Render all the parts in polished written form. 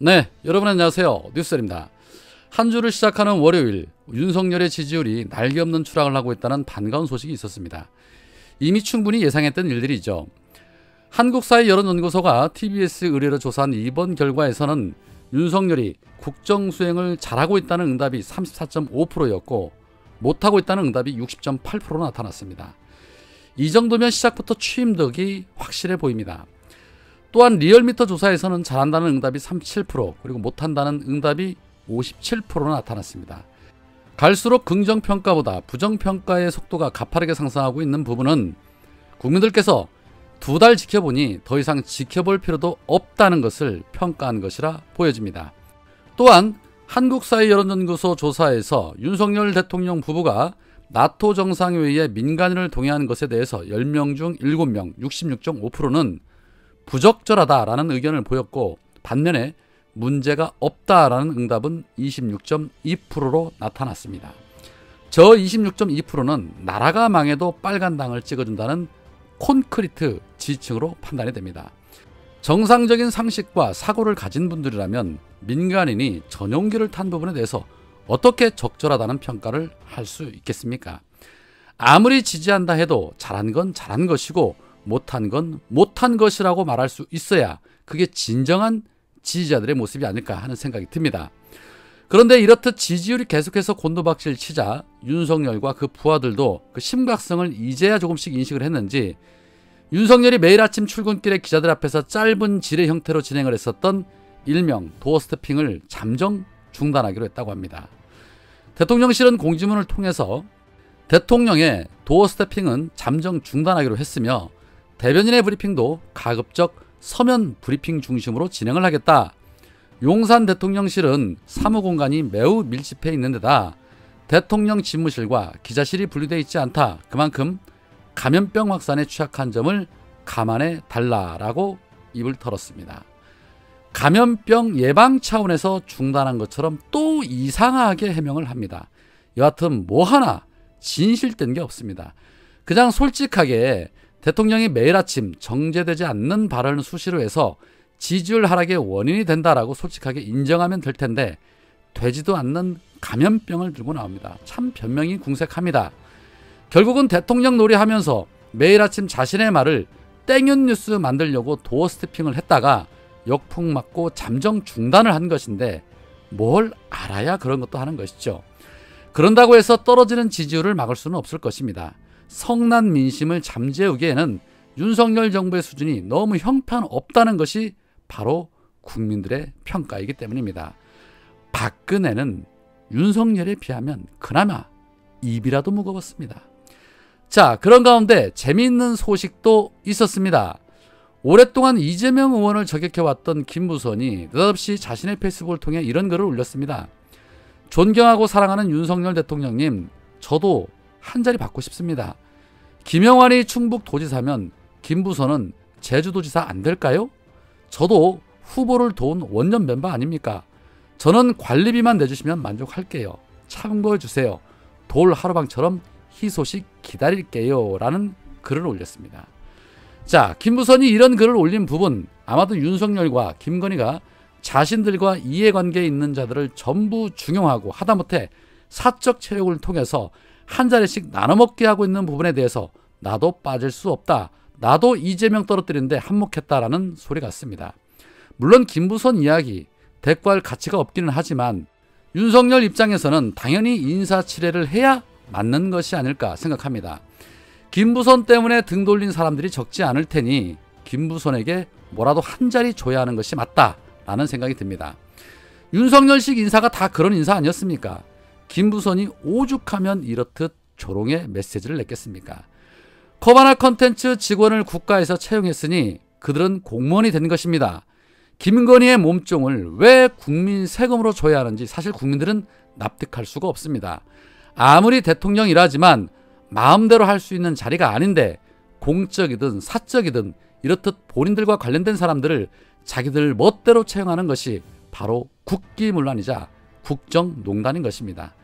네, 여러분 안녕하세요. 뉴스입니다. 한 주를 시작하는 월요일, 윤석열의 지지율이 날개 없는 추락을 하고 있다는 반가운 소식이 있었습니다. 이미 충분히 예상했던 일들이죠. 한국사회여론연구소가 TBS 의뢰로 조사한 이번 결과에서는 윤석열이 국정수행을 잘하고 있다는 응답이 34.5%였고 못하고 있다는 응답이 60.8%로 나타났습니다. 이 정도면 시작부터 취임덕이 확실해 보입니다. 또한 리얼미터 조사에서는 잘한다는 응답이 37%, 그리고 못한다는 응답이 57%로 나타났습니다. 갈수록 긍정평가보다 부정평가의 속도가 가파르게 상승하고 있는 부분은 국민들께서 2달 지켜보니 더 이상 지켜볼 필요도 없다는 것을 평가한 것이라 보여집니다. 또한 한국사회여론연구소 조사에서 윤석열 대통령 부부가 나토 정상회의에 민간인을 동의한 것에 대해서 10명 중 7명, 66.5%는 부적절하다라는 의견을 보였고, 반면에 문제가 없다라는 응답은 26.2%로 나타났습니다. 저 26.2%는 나라가 망해도 빨간당을 찍어준다는 콘크리트 지지층으로 판단이 됩니다. 정상적인 상식과 사고를 가진 분들이라면 민간인이 전용기를 탄 부분에 대해서 어떻게 적절하다는 평가를 할 수 있겠습니까? 아무리 지지한다 해도 잘한 건 잘한 것이고 못한 건 못한 것이라고 말할 수 있어야 그게 진정한 지지자들의 모습이 아닐까 하는 생각이 듭니다. 그런데 이렇듯 지지율이 계속해서 곤두박질 치자 윤석열과 그 부하들도 그 심각성을 이제야 조금씩 인식을 했는지 윤석열이 매일 아침 출근길에 기자들 앞에서 짧은 지뢰 형태로 진행을 했었던 일명 도어 스태핑을 잠정 중단하기로 했다고 합니다. 대통령실은 공지문을 통해서 대통령의 도어 스태핑은 잠정 중단하기로 했으며 대변인의 브리핑도 가급적 서면 브리핑 중심으로 진행을 하겠다. 용산 대통령실은 사무공간이 매우 밀집해 있는 데다 대통령 집무실과 기자실이 분리되어 있지 않다. 그만큼 감염병 확산에 취약한 점을 감안해 달라라고 입을 털었습니다. 감염병 예방 차원에서 중단한 것처럼 또 이상하게 해명을 합니다. 여하튼 뭐 하나 진실된 게 없습니다. 그냥 솔직하게 대통령이 매일 아침 정제되지 않는 발언을 수시로 해서 지지율 하락의 원인이 된다라고 솔직하게 인정하면 될 텐데 되지도 않는 감염병을 들고 나옵니다. 참 변명이 궁색합니다. 결국은 대통령 놀이하면서 매일 아침 자신의 말을 땡윤 뉴스 만들려고 도어 스태핑을 했다가 역풍 맞고 잠정 중단을 한 것인데 뭘 알아야 그런 것도 하는 것이죠. 그런다고 해서 떨어지는 지지율을 막을 수는 없을 것입니다. 성난 민심을 잠재우기에는 윤석열 정부의 수준이 너무 형편없다는 것이 바로 국민들의 평가이기 때문입니다. 박근혜는 윤석열에 비하면 그나마 입이라도 무거웠습니다. 자, 그런 가운데 재미있는 소식도 있었습니다. 오랫동안 이재명 의원을 저격해왔던 김부선이 느닷없이 자신의 페이스북을 통해 이런 글을 올렸습니다. 존경하고 사랑하는 윤석열 대통령님, 저도 한 자리 받고 싶습니다. 김영환이 충북도지사면 김부선은 제주도지사 안 될까요? 저도 후보를 도운 원년 멤버 아닙니까? 저는 관리비만 내주시면 만족할게요. 참고해주세요. 돌 하루방처럼 희소식 기다릴게요. 라는 글을 올렸습니다. 자, 김부선이 이런 글을 올린 부분, 아마도 윤석열과 김건희가 자신들과 이해관계에 있는 자들을 전부 중용하고 하다못해 사적 체육을 통해서 한 자리씩 나눠먹게 하고 있는 부분에 대해서 나도 빠질 수 없다. 나도 이재명 떨어뜨리는데 한몫했다라는 소리 같습니다. 물론 김부선 이야기 대꾸할 가치가 없기는 하지만 윤석열 입장에서는 당연히 인사치레를 해야 맞는 것이 아닐까 생각합니다. 김부선 때문에 등 돌린 사람들이 적지 않을 테니 김부선에게 뭐라도 한 자리 줘야 하는 것이 맞다라는 생각이 듭니다. 윤석열식 인사가 다 그런 인사 아니었습니까? 김부선이 오죽하면 이렇듯 조롱의 메시지를 냈겠습니까? 커바나 컨텐츠 직원을 국가에서 채용했으니 그들은 공무원이 된 것입니다. 김건희의 몸종을 왜 국민 세금으로 줘야 하는지 사실 국민들은 납득할 수가 없습니다. 아무리 대통령이라지만 마음대로 할 수 있는 자리가 아닌데 공적이든 사적이든 이렇듯 본인들과 관련된 사람들을 자기들 멋대로 채용하는 것이 바로 국기문란이자 국정농단인 것입니다.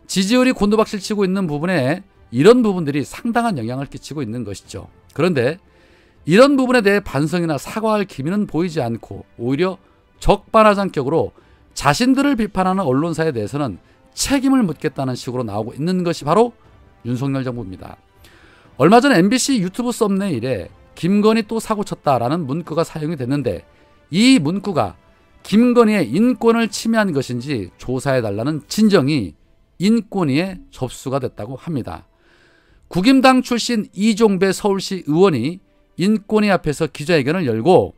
지지율이 곤두박질 치고 있는 부분에 이런 부분들이 상당한 영향을 끼치고 있는 것이죠. 그런데 이런 부분에 대해 반성이나 사과할 기미는 보이지 않고 오히려 적반하장격으로 자신들을 비판하는 언론사에 대해서는 책임을 묻겠다는 식으로 나오고 있는 것이 바로 윤석열 정부입니다. 얼마 전 MBC 유튜브 썸네일에 김건희 또 사고쳤다라는 문구가 사용이 됐는데, 이 문구가 김건희의 인권을 침해한 것인지 조사해달라는 진정이 인권위에 접수가 됐다고 합니다. 국임당 출신 이종배 서울시 의원이 인권위 앞에서 기자회견을 열고,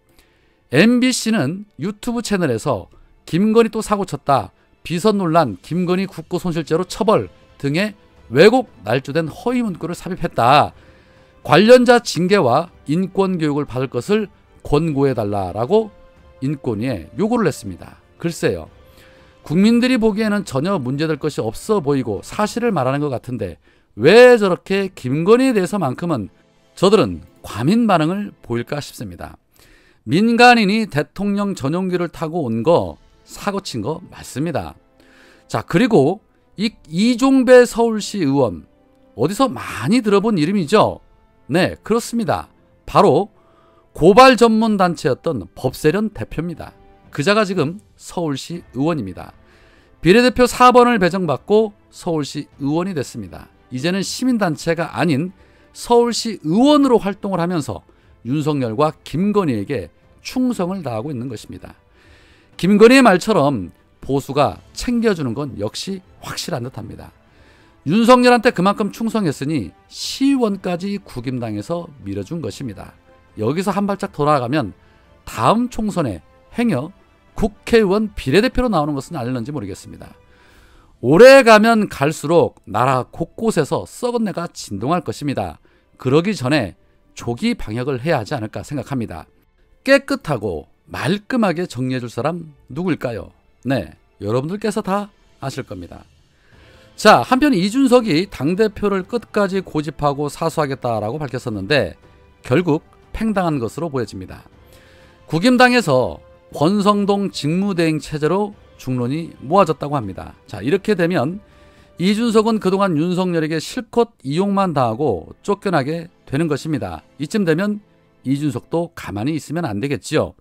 MBC는 유튜브 채널에서 김건희 또 사고쳤다, 비선 논란, 김건희 국고손실죄로 처벌 등의 왜곡 날조된 허위 문구를 삽입했다, 관련자 징계와 인권교육을 받을 것을 권고해달라라고 인권위에 요구를 했습니다. 글쎄요, 국민들이 보기에는 전혀 문제될 것이 없어 보이고 사실을 말하는 것 같은데 왜 저렇게 김건희에 대해서만큼은 저들은 과민 반응을 보일까 싶습니다. 민간인이 대통령 전용기를 타고 온 거 사고친 거 맞습니다. 자, 그리고 이종배 서울시 의원, 어디서 많이 들어본 이름이죠? 네, 그렇습니다. 바로 고발 전문 단체였던 법세련 대표입니다. 그자가 지금 서울시 의원입니다. 비례대표 4번을 배정받고 서울시 의원이 됐습니다. 이제는 시민단체가 아닌 서울시 의원으로 활동을 하면서 윤석열과 김건희에게 충성을 다하고 있는 것입니다. 김건희의 말처럼 보수가 챙겨주는 건 역시 확실한 듯합니다. 윤석열한테 그만큼 충성했으니 시의원까지 국임당에서 밀어준 것입니다. 여기서 한 발짝 돌아가면 다음 총선에 행여 국회의원 비례대표로 나오는 것은 아닐는지 모르겠습니다. 오래 가면 갈수록 나라 곳곳에서 썩은 내가 진동할 것입니다. 그러기 전에 조기 방역을 해야 하지 않을까 생각합니다. 깨끗하고 말끔하게 정리해 줄 사람 누구일까요? 네, 여러분들께서 다 아실 겁니다. 자, 한편 이준석이 당대표를 끝까지 고집하고 사수하겠다라고 밝혔었는데 결국 팽당한 것으로 보여집니다. 국임당에서 권성동 직무대행 체제로 중론이 모아졌다고 합니다. 자, 이렇게 되면 이준석은 그동안 윤석열에게 실컷 이용만 당하고 쫓겨나게 되는 것입니다. 이쯤 되면 이준석도 가만히 있으면 안 되겠지요.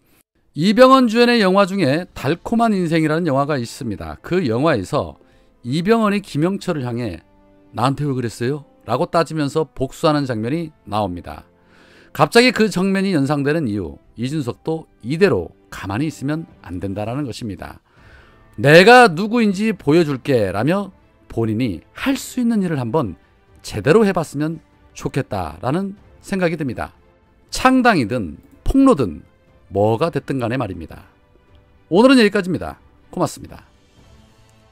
이병헌 주연의 영화 중에 달콤한 인생이라는 영화가 있습니다. 그 영화에서 이병헌이 김영철을 향해 나한테 왜 그랬어요? 라고 따지면서 복수하는 장면이 나옵니다. 갑자기 그 장면이 연상되는 이유, 이준석도 이대로 가만히 있으면 안 된다는 것입니다. 내가 누구인지 보여줄게 라며 본인이 할 수 있는 일을 한번 제대로 해봤으면 좋겠다라는 생각이 듭니다. 창당이든 폭로든 뭐가 됐든 간에 말입니다. 오늘은 여기까지입니다. 고맙습니다.